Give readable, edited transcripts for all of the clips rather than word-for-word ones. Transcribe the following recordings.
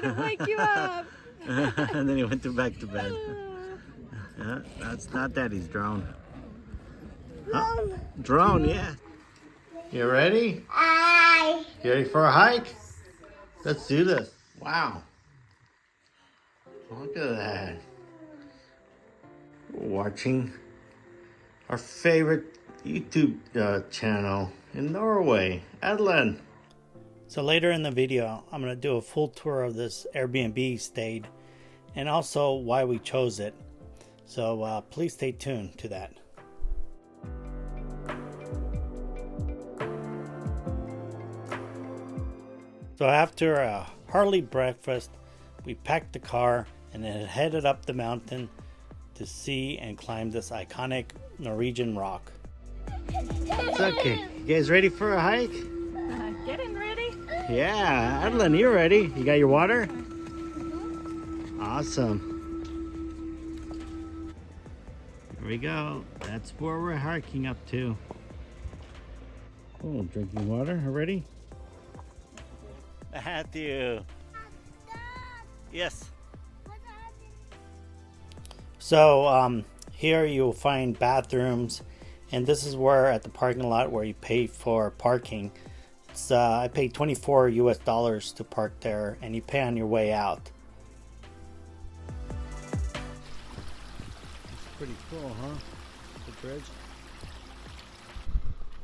to wake you up. And then he went back to bed. That's not Daddy's drone. Huh? Drone, yeah. You ready? You ready for a hike? Let's do this. Wow. Look at that. Watching our favorite YouTube channel in Norway, Edlin. So later in the video, I'm going to do a full tour of this Airbnb stayed and also why we chose it. So please stay tuned to that. So after a hearty breakfast, we packed the car and then headed up the mountain to see and climb this iconic Norwegian rock. It's okay. You guys ready for a hike? Getting ready? Yeah, Adeline, you're ready. You got your water? Awesome. Here we go. That's where we're hiking up to. Oh, drinking water already? Matthew. Yes. So here you'll find bathrooms, and this is where at the parking lot where you pay for parking. It's I paid $24 US to park there, and you pay on your way out. It's pretty cool, huh? The bridge.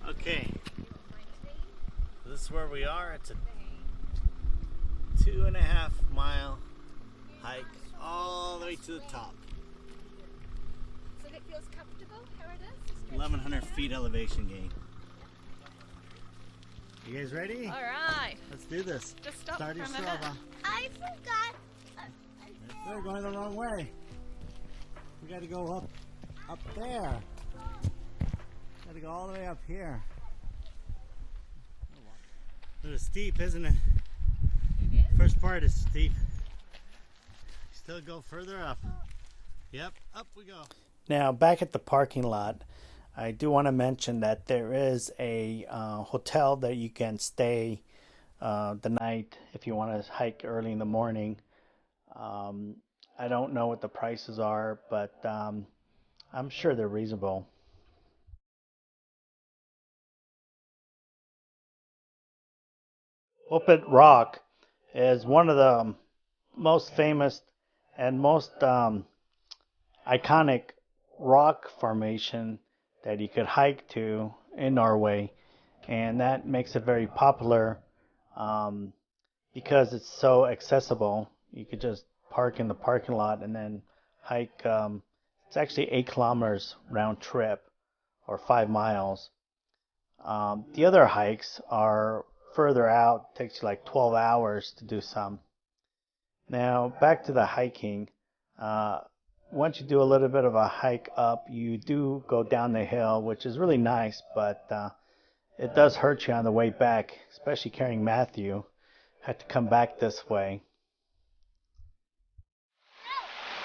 Okay. So this is where we are. It's a 2.5 mile hike all the way to the top. So it feels comfortable how it is? 1,100 feet elevation gain. You guys ready? All right. Let's do this. Just stop Start your for a minute. Strava. I forgot. We're going the wrong way. We got to go up there. Got to go all the way up here. It's steep, isn't it? It is. First part is steep. Still go further up. Yep, up we go. Now back at the parking lot, I do want to mention that there is a hotel that you can stay the night if you want to hike early in the morning. I don't know what the prices are, but I'm sure they're reasonable. Pulpit Rock is one of the most famous and most iconic rock formation that you could hike to in Norway, and that makes it very popular because it's so accessible. You could just park in the parking lot and then hike. It's actually 8 kilometers round trip or 5 miles. The other hikes are further out. It takes you like 12 hours to do some. Now back to the hiking. Once you do a little bit of a hike up, you do go down the hill, which is really nice, but it does hurt you on the way back, especially carrying Matthew. Had to come back this way.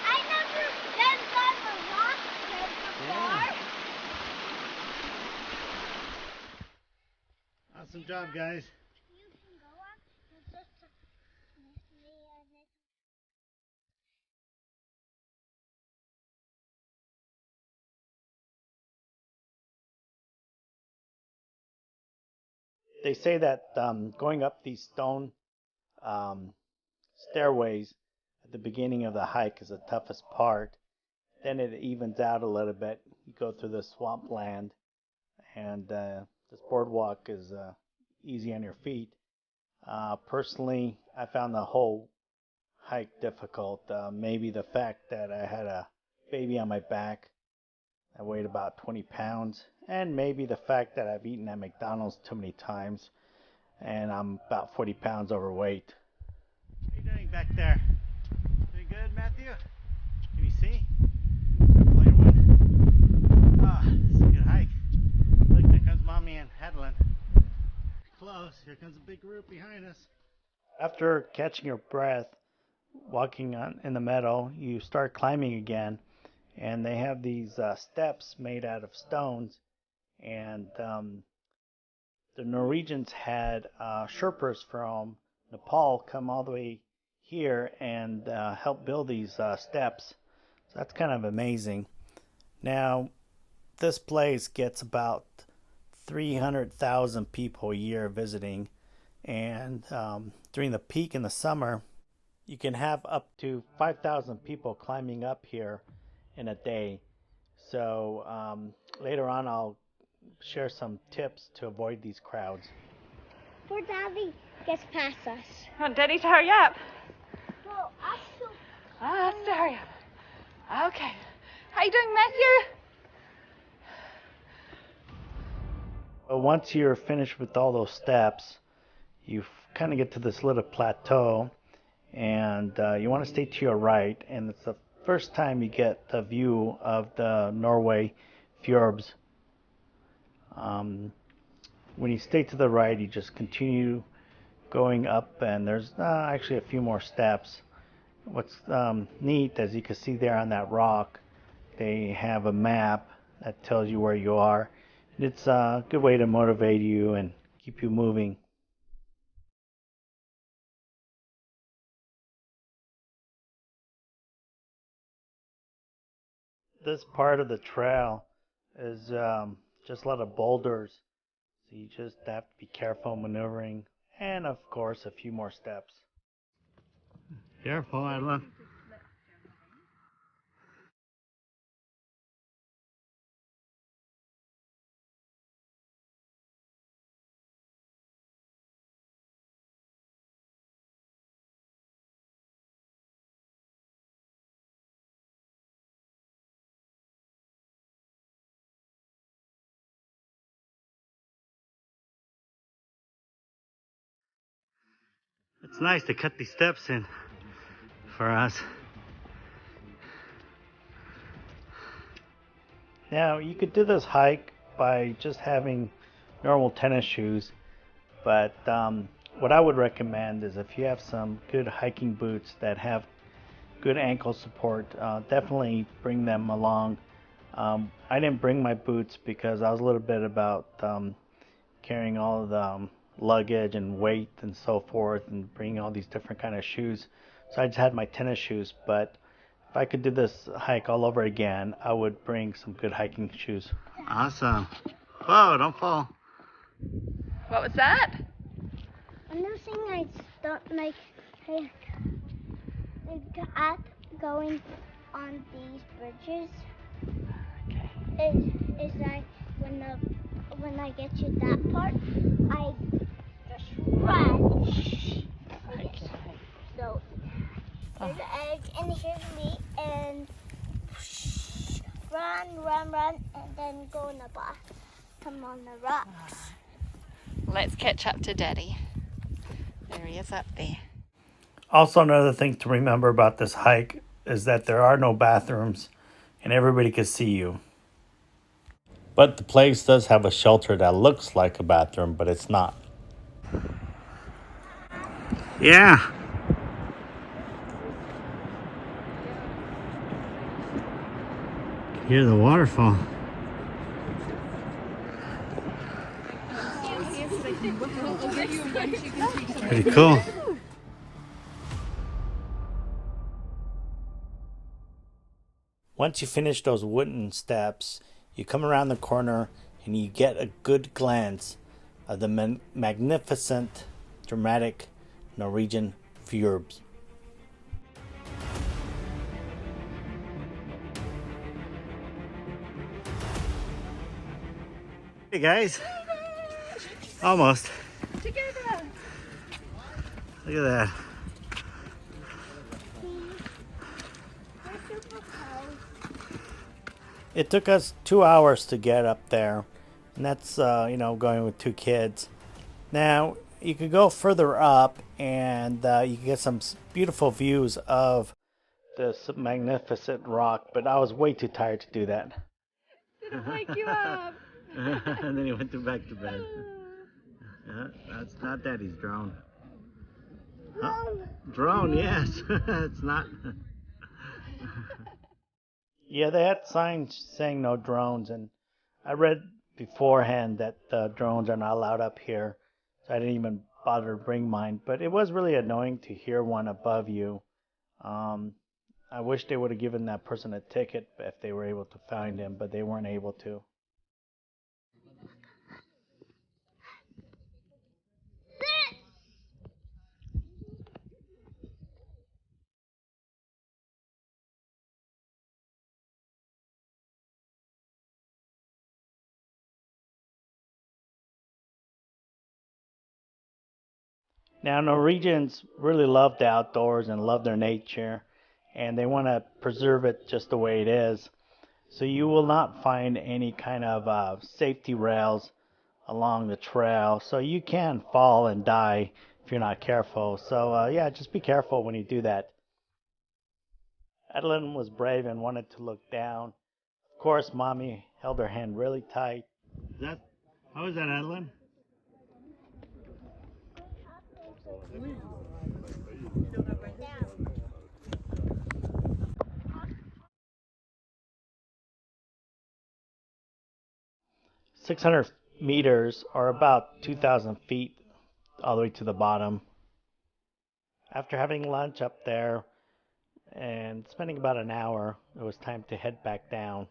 I never been on the rock before. Awesome job, guys. You can go on. It's just me and it. They say that going up these stone stairways at the beginning of the hike is the toughest part. Then it evens out a little bit. You go through the swampland, and this boardwalk is easy on your feet. Personally, I found the whole hike difficult. Maybe the fact that I had a baby on my back. I weighed about 20 pounds. And maybe the fact that I've eaten at McDonald's too many times. And I'm about 40 pounds overweight. What are you doing back there? Doing good, Matthew? Can you see? Ah, this is a good hike. Look, there comes Mommy and Hedlund. Close. Here comes a big group behind us. After catching your breath, walking in the meadow, you start climbing again. And they have these steps made out of stones. And the Norwegians had sherpas from Nepal come all the way here and helped build these steps. So that's kind of amazing. Now, this place gets about 300,000 people a year visiting, and during the peak in the summer, you can have up to 5,000 people climbing up here in a day. So later on, I'll share some tips to avoid these crowds. Poor Daddy gets past us. Come on, Daddy, to hurry up. Well, I should. That's to hurry up. Okay. How you doing, Matthew? But once you're finished with all those steps, you kind of get to this little plateau, and you want to stay to your right, and it's the first time you get a view of the Norway fjords. When you stay to the right, you just continue going up, and there's actually a few more steps. What's neat, as you can see there on that rock, they have a map that tells you where you are. It's a good way to motivate you and keep you moving. This part of the trail is just a lot of boulders, so you just have to be careful maneuvering, and of course a few more steps. Careful, Adela. It's nice to cut these steps in for us. Now, you could do this hike by just having normal tennis shoes, but what I would recommend is if you have some good hiking boots that have good ankle support, definitely bring them along. I didn't bring my boots because I was a little bit about carrying all of the luggage and weight and so forth, and bringing all these different kind of shoes. So I just had my tennis shoes, but if I could do this hike all over again, I would bring some good hiking shoes. Awesome. Whoa, don't fall. What was that? Another thing I don't like at going on these bridges is like when I get to that part, I just run. So here's the egg, and here's me, and run, and then go in the bottom on the rocks. Let's catch up to Daddy. There he is up there. Also, another thing to remember about this hike is that there are no bathrooms and everybody can see you. But the place does have a shelter that looks like a bathroom, but it's not. Yeah. Hear the waterfall. Pretty cool. Once you finish those wooden steps, you come around the corner and you get a good glance of the magnificent, dramatic Norwegian fjords. Hey guys, almost. Together. Look at that. It took us 2 hours to get up there, and that's going with 2 kids. Now you could go further up, and you can get some beautiful views of this magnificent rock, but I was way too tired to do that. Did it wake you up? And then he went back to bed. That's not Daddy's drone. Drone, yes. It's not. Yeah, they had signs saying no drones, and I read beforehand that drones are not allowed up here, so I didn't even bother to bring mine, but it was really annoying to hear one above you. I wish they would have given that person a ticket if they were able to find him, but they weren't able to. Now, Norwegians really love the outdoors and love their nature, and they want to preserve it just the way it is. So you will not find any kind of safety rails along the trail, so you can fall and die if you're not careful. So yeah, just be careful when you do that. Adeline was brave and wanted to look down. Of course, Mommy held her hand really tight. How is that, Adeline? 600 meters, or about 2,000 feet, all the way to the bottom. After having lunch up there and spending about an hour, it was time to head back down.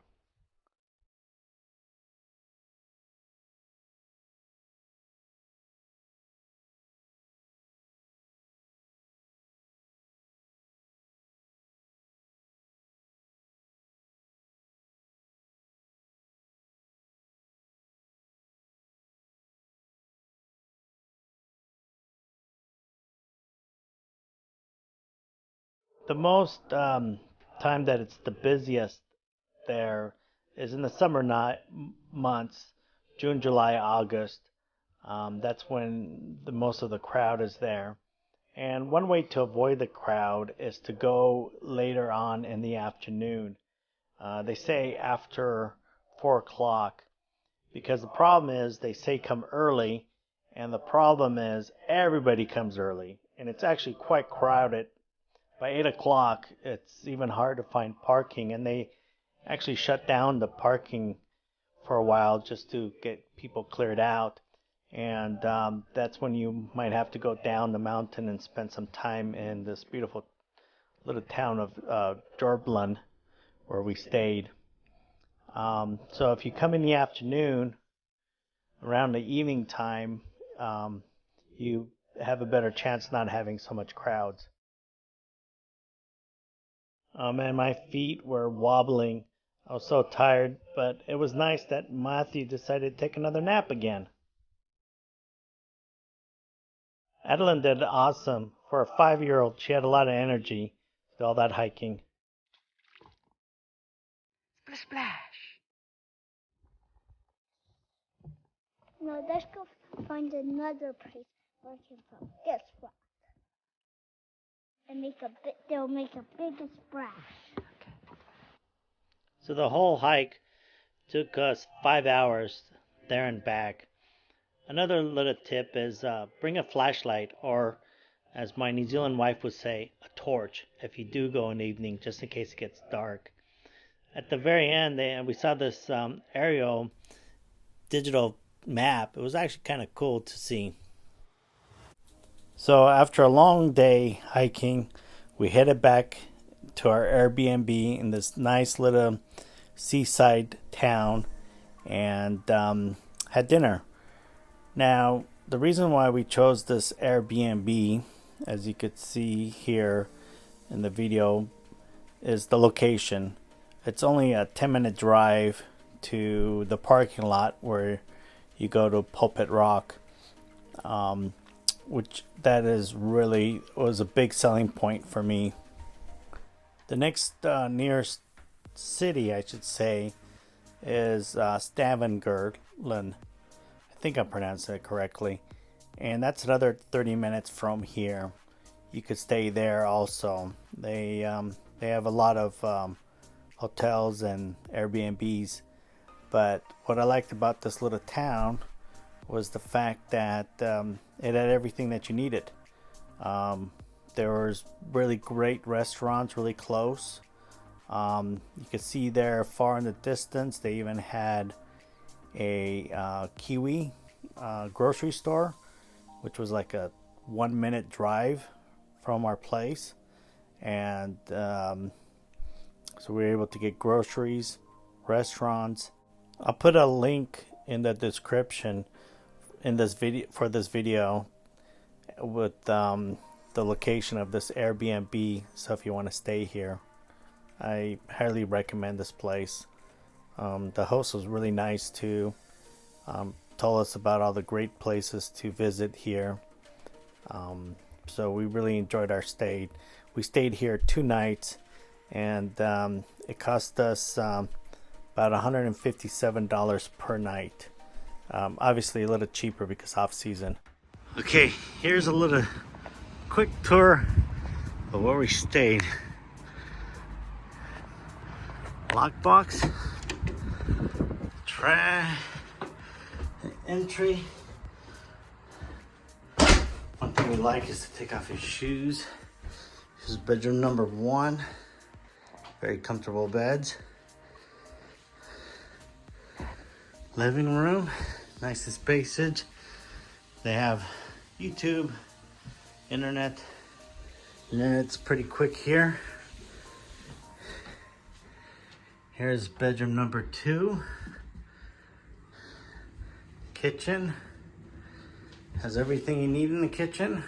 The most time that it's the busiest there is in the summer months, June, July, August. That's when most of the crowd is there. And one way to avoid the crowd is to go later on in the afternoon. They say after 4 o'clock, because the problem is they say come early, and the problem is everybody comes early, and it's actually quite crowded. By 8 o'clock, it's even hard to find parking, and they actually shut down the parking for a while just to get people cleared out. And that's when you might have to go down the mountain and spend some time in this beautiful little town of Jorblund, where we stayed. So if you come in the afternoon, around the evening time, you have a better chance not having so much crowds. And my feet were wobbling. I was so tired, but it was nice that Matthew decided to take another nap again. Adeline did awesome. For a 5-year-old, she had a lot of energy with all that hiking. Splash. No, let's go find another place where I can put this rock. And they'll make a big splash. So the whole hike took us 5 hours there and back. Another little tip is bring a flashlight, or as my New Zealand wife would say, a torch, if you do go in the evening, just in case it gets dark. At the very end, we saw this aerial digital map. It was actually kind of cool to see. So after a long day hiking, we headed back to our Airbnb in this nice little seaside town and had dinner. Now, the reason why we chose this Airbnb, as you could see here in the video, is the location. It's only a 10-minute drive to the parking lot where you go to Pulpit Rock, which that is really was a big selling point for me. The next nearest city, I should say, is Stavanger. I think I'm pronouncing it correctly. And that's another 30 minutes from here. You could stay there also. They have a lot of hotels and Airbnbs. But what I liked about this little town was the fact that it had everything that you needed. There was really great restaurants really close. You could see there far in the distance, they even had a Kiwi grocery store, which was like a 1-minute drive from our place. And so we were able to get groceries, restaurants. I'll put a link in the description in this video for this video with the location of this Airbnb. So if you want to stay here, I highly recommend this place. The host was really nice too. Told us about all the great places to visit here. So we really enjoyed our stay. We stayed here 2 nights, and it cost us about $157 per night. Obviously a little cheaper because off season. Okay, here's a little quick tour of where we stayed. Lockbox, entry. One thing we like is to take off your shoes. This is bedroom number 1. Very comfortable beds. Living room, nice and spacious. They have YouTube, internet. Internet's pretty quick here. Here's bedroom number 2. Kitchen. Has everything you need in the kitchen.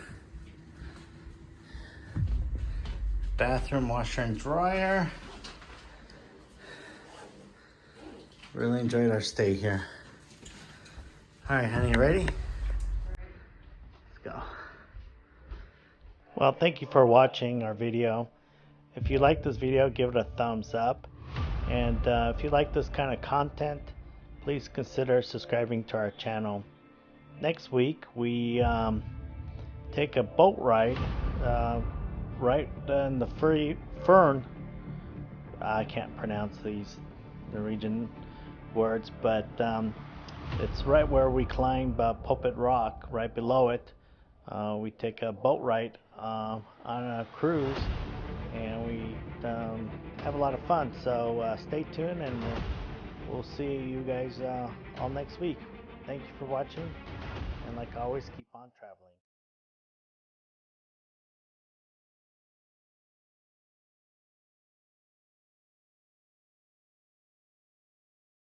Bathroom, washer and dryer. Really enjoyed our stay here. All right, honey, ready? Let's go. Well, thank you for watching our video. If you like this video, give it a thumbs up. And if you like this kind of content, please consider subscribing to our channel. Next week, we take a boat ride right in the Fern. I can't pronounce the region words, but it's right where we climb Pulpit Rock. Right below it, we take a boat ride on a cruise, and we have a lot of fun. So stay tuned, and we'll see you guys all next week. Thank you for watching, and like always, keep